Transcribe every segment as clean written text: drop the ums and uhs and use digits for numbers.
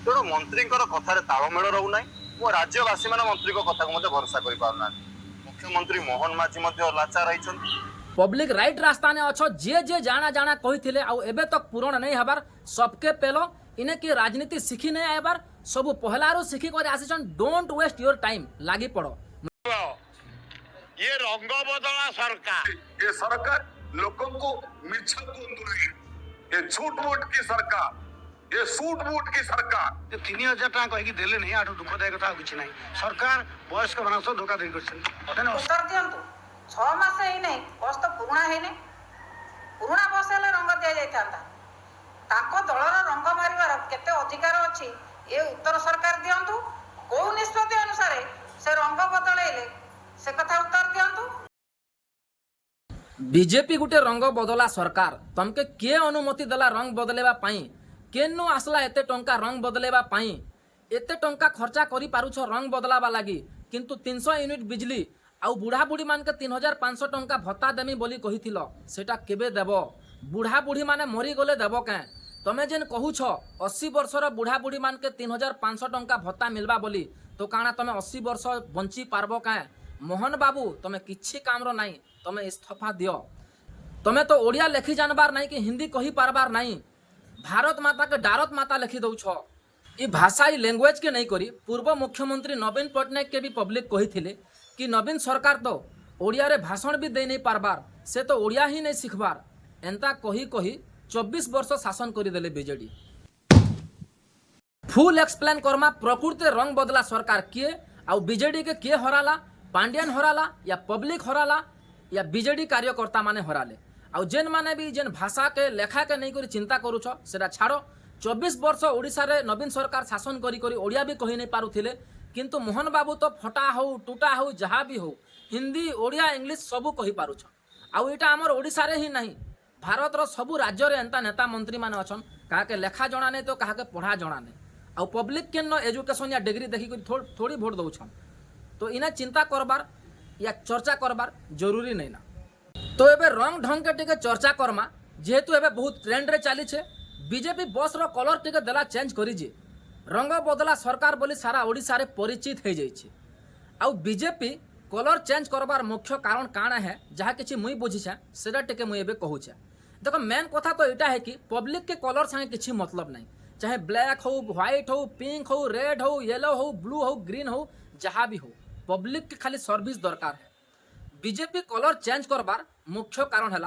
तेणु मंत्री कथार तालमेल रोना मो राज्यवासी मैंने मंत्री कथा को भरोसा कर पारना। मुख्यमंत्री मोहन माझी लाचार रही पब्लिक राइट रास्ता ने अच्छो जे जे जाना जाना कही आउ एबे तक पूरण नहीं हबार सबके पेलो इने की राजनीति शिखी नहीं आबार सब पहलारू शिखी कर आसीछन। डोंट वेस्ट योर टाइम लागी पड़ो। ये रंग बदला सरकार, ये सरकार लोगों को मिछ कुंदु नहीं, ये झूठ मूठ की सरकार, ये सूट बूट की सरकार। 3000 टाँग कहीं देले नहीं आठ दुखदायक कथा किसी ना सरकार वयस्क मान धोखा दे उत्तर दिंतु 6 मास ही नहीं बस तो पुराणा है नहीं पुराणा बस हेले रंग दि जाता दलर रंग मारिबार केते अधिकार अच्छी ये उत्तर सरकार दिंतु कौ निष्पत्ति अनुसार से रंग बदलैले से कथा उत्तर दिंतु। बीजेपी गुटे रंग बदला सरकार तमके किए अनुमति देला रंग बदलेबा पाई केनु आसला एते टंका रंग बदलेबा पाई एते टंका खर्चा करि पारुछ रंग बदलाबा लागि किंतु 300 यूनिट बिजली आउ बुढ़ा बुढ़ी मान के 3500 टंका भत्ता देमी बोली कहिथिलो सेटा केबे देबो। बुढ़ा बुढ़ी माने मरी गले देबो के तमे जेन कहूछ 80 वर्षर बुढ़ा बुढ़ी मान के 3500 टंका भत्ता मिलबा बोली तो काना तमे 80 वर्ष बंची पारबो के। मोहन बाबू तमे किछि कामरो नाही तमे इस्तीफा दियो। तमे तो ओडिया लेखि जानबार नाही कि हिंदी कहि पारबार नाही भारत माता के डारत माता लिखि दौछ ये भाषा ये लैंग्वेज के नहीं करी। पूर्व मुख्यमंत्री नवीन पट्टनायक के भी पब्लिक कही थिले कि नवीन सरकार तो ओडिया रे भाषण भी दे नहीं पारबार से तो ओडिया ही नहीं सिखबार एंता कही कही 24 वर्ष शासन करदेले बीजेडी। फुल एक्सप्लेन करमा प्रकृति रंग बदला सरकार किए आउ बीजेडी के किए हराला पांड्यान हराला या पब्लिक हराला या बीजेडी कार्यकर्ता माने हराले आउ जेन माने भी जेन भाषा के लेखा के नहीं करी चिंता करूछ सेटा छाड़ो। 24 वर्ष ओडिशा रे नवीन सरकार शासन करी करी ओडिया भी कही नहीं पारुथिले किंतु मोहन बाबू तो फटा हो टूटा हो जहाँ भी हो हिंदी ओडिया इंग्लिश सबू कही पारुछ आउ एटा हमर ओडिशा रे ही नहीं भारत रो सबू राज्य रे एंता नेता मंत्री माने अछन काके लेखा जणा नहीं तो काके पढ़ा जणा नहीं आउ पब्लिक के न एजुकेशन या डिग्री देखि करी थोड़ी वोट दउछन तो इना चिंता करबार या चर्चा करबार जरूरी नहीं ना। तो एबे रंग ढंग के टिके चर्चा करमा जेहेतु एबे बहुत ट्रेंड रे चली छे बीजेपी बस रो कलर टिके देला चेंज करी जे रंग बदला सरकार बोली सारा ओडिशा रे परिचित हो जाइए आउ बीजेपी कलर चेंज करबार मुख्य कारण काଣା है जहाँ किसी मुई बुझीछे सेटा टिके मुई एबे कहूछे। देखो मेन कथा तो यहाँ है कि पब्लिक के कलर संगे किसी मतलब नहीं चाहे ब्लैक हो व्हाइट हो पिंक हो रेड हो येलो हो ब्लू हो ग्रीन हो जहाँ भी हो पब्लिक के खाली सर्विस दरकार है। बीजेपी कलर चेंज करबार मुख्य कारण है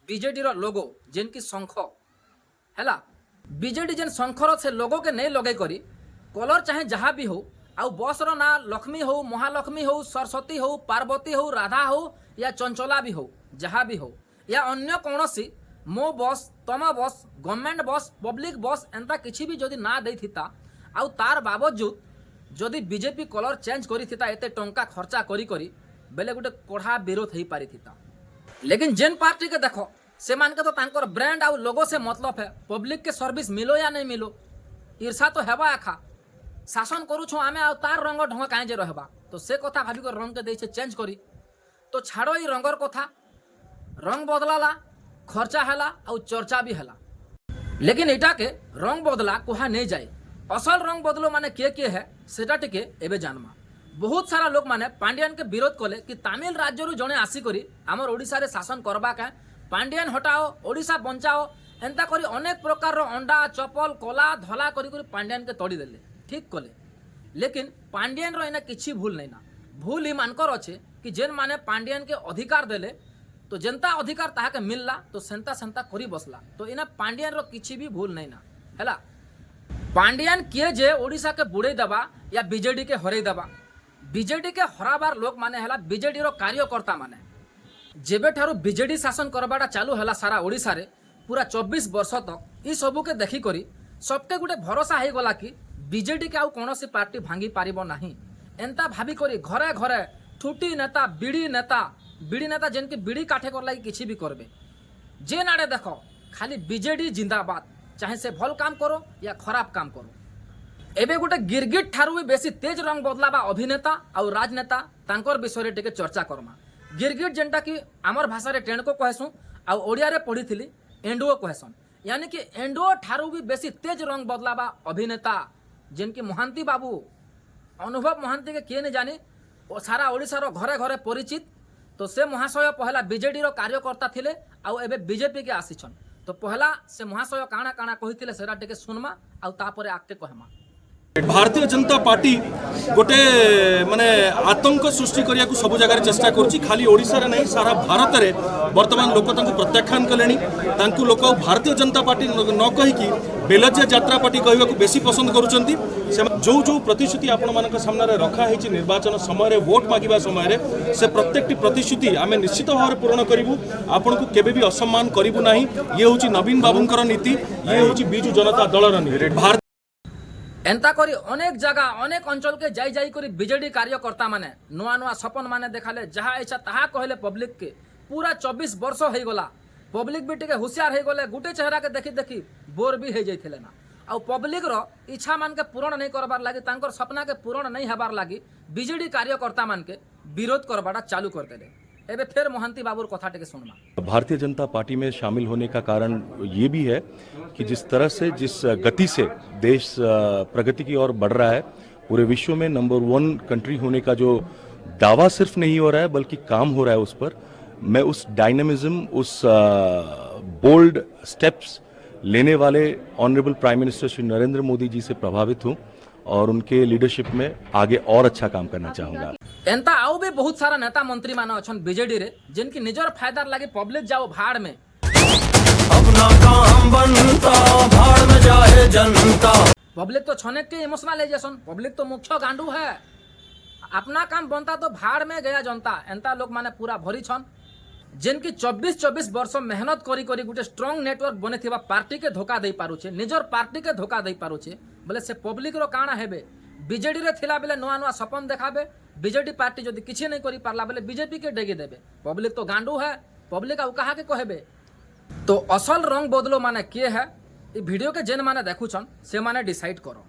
बीजेडी रो लोगो जेन की शंख है बीजेडी जेन शंखर से लोगो के नहीं लगे करी कलर चाहे जहाँ भी हो आउ बस रो ना लक्ष्मी हो महालक्ष्मी हो सरस्वती हो पार्वती हो राधा हो या चंचला भी हो जहाँ भी हो या अन्य कौनसी मो बस तम बस गवर्नमेंट बस पब्लिक बस एंता किसी भी जदि ना देई थिता आउ तार बावजूद जदि बीजेपी कलर चेंज करी थिता एते टंका खर्चा करी करी बेले गोटे कड़ा विरोध हो पारी थिता। लेकिन जेन पार्टी के देखो से मान के तो तांकर ब्रांड आउ लोगो से मतलब है पब्लिक के सर्विस मिलो या नहीं मिलो ईर्षा तो हेबा एखा शासन करूछु आमे आ तार रंग ढंग काहे जे रहबा तो से कथा भाभी को रंग के देई छे चेंज करी तो छाड़ो ई रंगर कथा रंग बदलाला खर्चा हैला आउ चर्चा भी हैला लेकिन एटा के रंग बदला कुहा नहीं जाए असल रंग बदलो माने के है सेटा टिके एबे जानमा। बहुत सारा लोग माने पांड्यान के विरोध कले कि तमिल राज्य रु जने आसी करी हमर ओडिसा रे शासन करबा का पांड्यान हटाओ ओडिशा बंचाओ एंता करी अनेक प्रकार रो अंडा चपल कोला धला करी करी पांड्यान के तोड़ी देले ठीक कले। लेकिन पांड्यान रो इना किछि भूल नहीं ना भूल ही मानकर अच्छे कि जेन माने पांड्यान के अधिकार देले तो जनता अधिकार ताहा के मिलला तो सेंता सेंता करी बसला तो इना पांड्यान रो किछि भी भूल नहीं ना हैला। पांड्यान किए जे ओडिशा के बुड़े दबा या बीजेडी के हरई दबा बीजेडी के हराबार लोक माने हैला बीजेडी रो कार्यकर्ता माने जेबे ठारू बीजेडी शासन करबाटा चालू हैला सारा ओडिशा रे पूरा 24 वर्ष तक ई सबू के देखी करी सबके गुटे भरोसा हो गला कि बीजेडी के आउ कौनसी पार्टी भांगी पारिबो नाही एंता भाभी करी घरे घरे ठुटी नेता बीड़ी नेता जेन के बीड़ी काठे कर लगी किसी भी करबे जे नाड़े देखो खाली बीजेडी जिंदाबाद चाहे से भल काम करो या खराब काम करो। एबे गोटे गिरगिट ठारू भी बेसी तेज रंग बदलाबा अभिनेता और राजनेता तांकर विषय टिके चर्चा करमा। गिरगिट जेनटा कि आमर भाषा रे टेणको कहसुँ आ ओडिया रे पढ़ी एंडुओ कहसन यानी कि एंडुओ ठारू भी बेसी तेज रंग बदलाबा अभिनेता जिनकी महांती बाबू अनुभव महांती के किए नहीं जानी और सारा ओडिशार घरे घरे परिचित। तो से महाशय पहला बीजेडी रो कार्यकर्ता थिले आउ एबे बीजेपी के आसीछन। तो पहला से महाशय काଣା काଣା कहिथिले सेरा टिके सुनमा आउ तापरे आके कहमा। भारतीय जनता पार्टी गोटे माने आतंक सृष्टि करिया को सब जगह चेष्टा करुच्ची। खाली ओडिशा रे नहीं सारा भारत रे वर्तमान लोक तांको प्रत्याख्यान कलेनी। तांको लोक भारतीय जनता पार्टी न कहि कि बेलज्या यात्रा पार्टी कहवा को बेसी पसंद करूचंती। जो जो प्रतिश्रुति आपण मानक सामने रे रखा है निर्वाचन समय रे वोट मागिबा समय रे से प्रत्येकटी प्रतिश्रुति आमे निश्चित भाव में पूर्ण करिवु। आपण को केबे भी असम्मान करिवु नाही। ये होची नवीन बाबूंकर नीति, ये होची बिजू जनता दलर नीति। एंता करी अनेक जगह अनेक अंचल के जाई जाई करी बीजेडी कार्यकर्ता माने नुआ नुआ सपन माने देखाले जहा इच्छा ताहा कहले पब्लिक के। पूरा 24 वर्ष हो गला पब्लिक भी टिके होशियार हो गले। गुटे चेहरा के देखी देखी बोर भी हो जाइथिले ना। आउ पब्लिक रो इच्छा मान के पूर्ण नहीं करबार लागी तांकर सपना के पूर्ण नहीं हबार लागी बीजेडी कार्यकर्ता मान के विरोध करबाटा चालू कर देले। एबे फिर मोहंती बाबूर कथा टिके सुनमा। भारतीय जनता पार्टी में शामिल होने का कारण ये भी है कि जिस तरह से जिस गति से देश प्रगति की ओर बढ़ रहा है, पूरे विश्व में नंबर 1 कंट्री होने का जो दावा सिर्फ नहीं हो रहा है बल्कि काम हो रहा है उस पर, मैं उस डायनामिज्म, उस बोल्ड स्टेप्स लेने वाले honourable prime minister Shri Narendra Modi ji से प्रभावित हूं और उनके लीडरशिप में आगे और अच्छा काम करना चाहूंगा। एंता आउ भी बहुत सारा नेता मंत्री मान अछन बीजेडी रे जिनकी निजर फायदा लागी पब्लिक जाओ भाड़ में। अपना काम बनता भाड़ में जाए जनता। पब्लिक तो छने के इमोशनलाइजेशन, पब्लिक तो मुख्य गांडू है। अपना काम बनता तो भाड़ में गया जनता। एंता लोग माने पूरा भरी छन जिनकी 24 वर्ष मेहनत करी करी गुटे स्ट्रांग नेटवर्क बने थिबा पार्टी के धोखा दे पारुछे, निजर पार्टी के धोखा दे पारुछे। बोले से पब्लिक रो काଣା हेबे बीजेडी रे थिला बेले नुआ नुआ सपन देखाबे। बीजेडी पार्टी जदि किछि नहीं करी पारला बेले बीजेपी के डेगे देबे। पब्लिक तो गांडू है, पब्लिक आउ कहा के कहबे। तो असल रंग बदलो माने किए है ई वीडियो के जेन माने देखुछन से माने डिसाइड करो।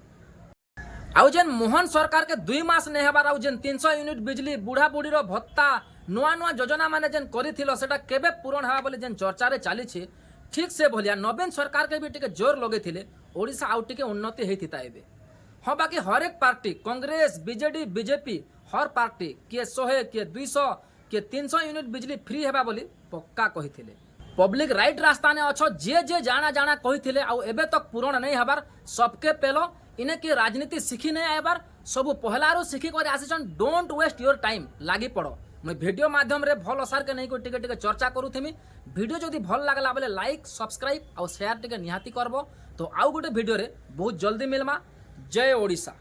आउ जेन मोहन सरकार के 2 मास नहीं हेबार आउ जेन 300 यूनिट बिजली बुढ़ा बुढ़ी रो भत्ता नुआ नुआ योजना माने जेन करिथिलो सेटा केबे पूरण हेबा बोले जेन चर्चा रे चाली छे ठीक से भलिया नवीन सरकार के भी टिके जोर लगे थिले ओडिशा आउ टिके उन्नति हेतिता एबे। हाँ बाकी हर एक पार्टी कांग्रेस बीजेडी बीजेपी हर पार्टी किए 100 किए 200 किए 300 यूनिट बिजली फ्री हेबा बोली पक्का कहिथिले। पब्लिक राइट रास्ता ने अच्छो जे जे जाना जाना कहिथिले आउ एबे तक पूर्ण नहीं हबार सबके पेलो इने के राजनीति सीखी नहीं आबार सब पहलारू सीखी कर आसीछन। डोंट वेस्ट योर टाइम लागी पड़ो। मैं वीडियो माध्यम रे भल असार के नहीं को टिके टिके चर्चा करूथिमी। वीडियो जदि भल लागला बेले लाइक सब्सक्राइब और शेयर टिके निहाती करबो। तो आउ गोटे वीडियो रे बहुत जल्दी मिलमा। जय ओडिशा।